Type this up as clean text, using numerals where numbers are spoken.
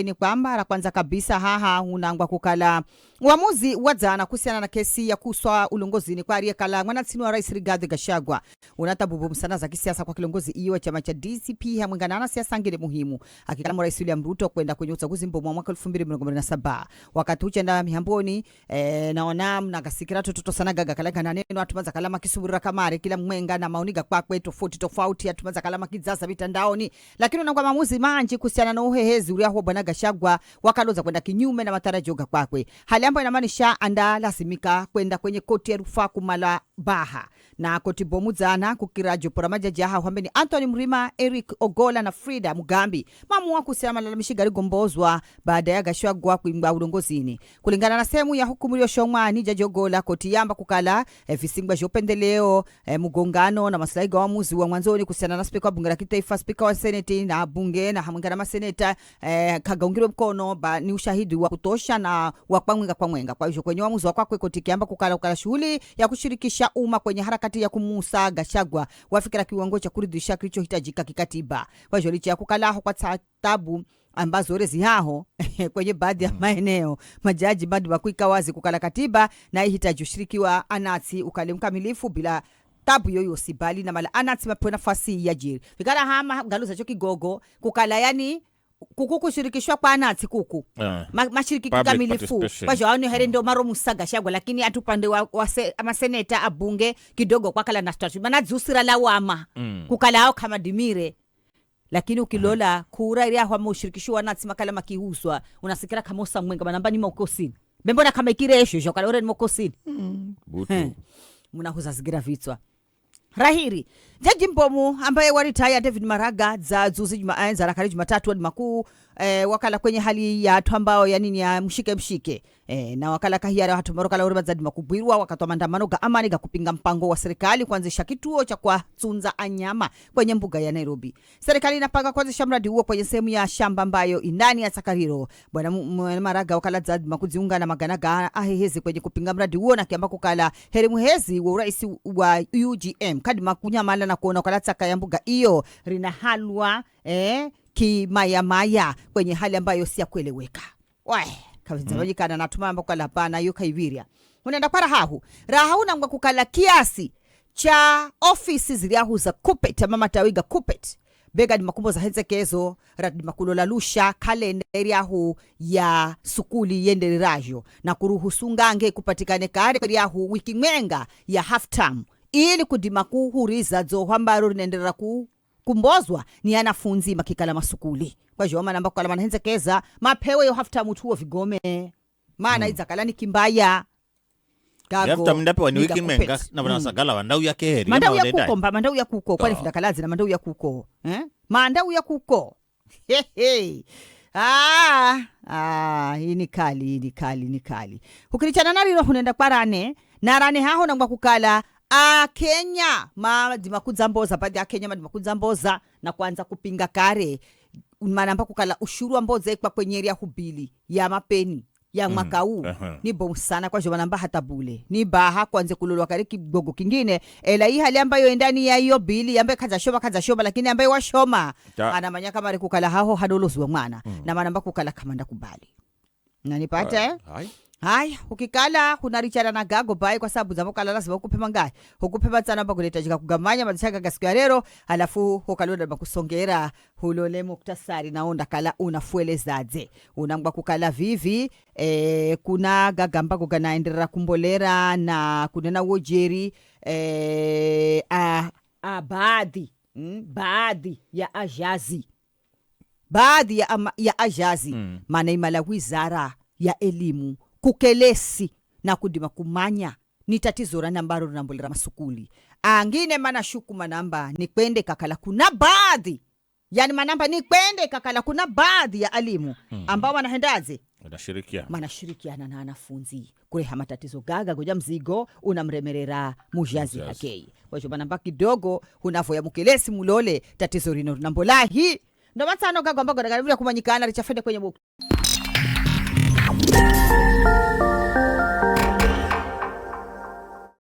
ni kwamba la kwanza kabisa haha unangwa kukala uamuzi wadzana kuhusiana na kesi ya kuswa ulongozini kwa aliyekala mwanatsini wa Rais Rigathi Gachagua unatabubu msana za kisiasa kwa kilongozi iyo chama cha DCP hamwingana na siasa ngine muhimu akikala Rais William Ruto kwenda kwenye uchaguzi mbomu mwaka 2027 wakati uchenda mihamboni naona mnagasikira toto sana gaga kalanga na neno atumaza kalama kisubura kamare kila mwenga na mauniga kwakwe tofauti atumaza kalama kizaza vitandaoni lakini unangwa maamuzi manji kuhusiana na uhehezi ule bwana Gachagua wakaloza kwenda kinyume na matarajio kwakwe hali ambayo inamaanisha anda lazimika kwenda kwenye koti ya rufaa kumala baha na koti bomu zana kukirajo pora majaji hao hambeni Anthony Mrima, Eric Ogola na Frida Mugambi mamu wakusema malalamishi gari gombozwa baada ya Gachagua kuimba ulongozini kulingana na sehemu ya hukumu iliyoshomwa ni Jaji Ogola koti yamba kukala visingwa jopendeleo mugongano na maslahi ya waamuzi wa mwanzoni kuhusiana na spika wa bunge la kitaifa spika wa seneti na bunge na hamwingana maseneta kagaungirwe mkono ni ushahidi wa kutosha na wa kwa mwenga kwa hivyo kwenye waamuzi wa kwakwe koti kiamba kukala shughuli ya kushirikisha umma kwenye harakati ya kumusa Gachagua wafikira kiwango cha kuridhisha kilichohitajika kikatiba kwa hivyo licha ya kukala kwa tabu ambazo rezi hao kwenye baadhi ya maeneo majaji bado wakuika wazi kukala katiba na ihitaji ushiriki wa anati ukale mkamilifu bila tabu yoyosi bali na mala anati mapewa nafasi ya jiri fikara hama galuza cho kigogo kukala yani kushirikishwa kwa anati mashiriki kikamilifu kwa hiyo ni herendo maro musa Gachagua lakini atupande wa maseneta abunge kidogo kwa kala na statute maana zusira lawama kukala hao kama dimire lakini ukilola kura ile hapo ushirikishwa anati makala makihuswa unasikira kama usa mwenga manamba ni mokosini mbona kama ikiresho jokala ore ni mokosini butu munahuza zigira vitwa rahiri Jaji Mbomu ambaye waritaya David Maraga za zuzi Jumaanza rakali Jumatatu hadi makuu wakala kwenye hali ya twambao ya nini ya mshike na wakala kahiara watu marokala uri bazadi makubwirwa wakatoa maandamano ga amani ga kupinga mpango wa serikali kuanzisha kituo cha kutunza anyama kwenye mbuga ya Nairobi. Serikali inapanga kuanzisha mradi huo kwenye sehemu ya shamba ambayo indani ya Takariro. Bwana Maraga wakala zadi makuziunga na maganaga ahehezi kwenye kupinga mradi huo na kiamba kukala herimuhezi wa urais wa UGM kadi makunyamala na kuona wakala taka ya mbuga iyo rinahalwa kimaya kwenye hali ambayo si ya kueleweka. Kavizabajikana natuma ambo kala pana yuka iviria. Unaenda kwa rahu na kukala kiasi cha ofisi ziliahu za Kupet mama tawiga Kupet. Bega di makumbo za hezekezo, radi makulola lusha, kalendari yahu ya sukuli yende rajo. Na kuruhusu ngange kupatikane kare yahu wiki mwenga ya half term. Ili kudimaku huriza zo hambaro rinendera kumbozwa ni anafunzi makikala masukuli. Kwa hiyo manamba kwa lamana henzekeza mapewe yo hafta mutuo vigome. Maana izakalani kimbaya. Hafta mndape wani wiki menga na wanasagala wandau ya keheri. Mandau ya kuko. Kwa ni fidakalazi na mandau ya kuko. Mandau ya kuko. Hii ni kali. Ukilichana nari roho nenda kwa rane. Na rane haho na kukala Kenya madimakuzamboza baadhi ya Kenya madimakuzamboza na kuanza kupinga kare manamba kukala ushuru amboza ekwa kwenye area hubili ya mapeni ya mwaka huu ni bomu sana kwa jomana mba hata bule ni baha kwanze kululwa kare kigogo kingine ela hii hali ambayo ndani ya hiyo bili ambaye kaza shoba lakini ambaye washoma anamanya kama re kukala haho hadolozwa mwana na manamba kukala kamanda kubali na nipata Hai, ukikala kunarichana na gago bai kwa sababu za mokala lazima ukupema ngai. Ukupema tsana mba kuletajika kugamanya madishaka gasiku ya rero, alafu hukalonda makusongera hulole muktasari na onda kala unafuelezaze. Unangwa kukala vivi, kuna gagamba kuganaendera kumbolera na kunena wojeri, baadhi ya ajazi. Baadhi ya ajazi, maana imala wizara ya elimu. Kukelesi na kudima kumanya ni tatizo rana ambaro runambolera masukuli. Angine manashuku manamba ni kwende kakala kuna baadhi. Yani manamba ni kwende kakala kuna baadhi ya alimu ambao wanahendaze. Manashirikiana na anafunzi. Kule hama tatizo gaga goja mzigo unamremerera mujazi hakei. Kwa hiyo manamba kidogo unavoya mukelesi mulole tatizo rino runambolahi. Ndo matano gaga ambako nagaribila kumanyikana richafende kwenye buku.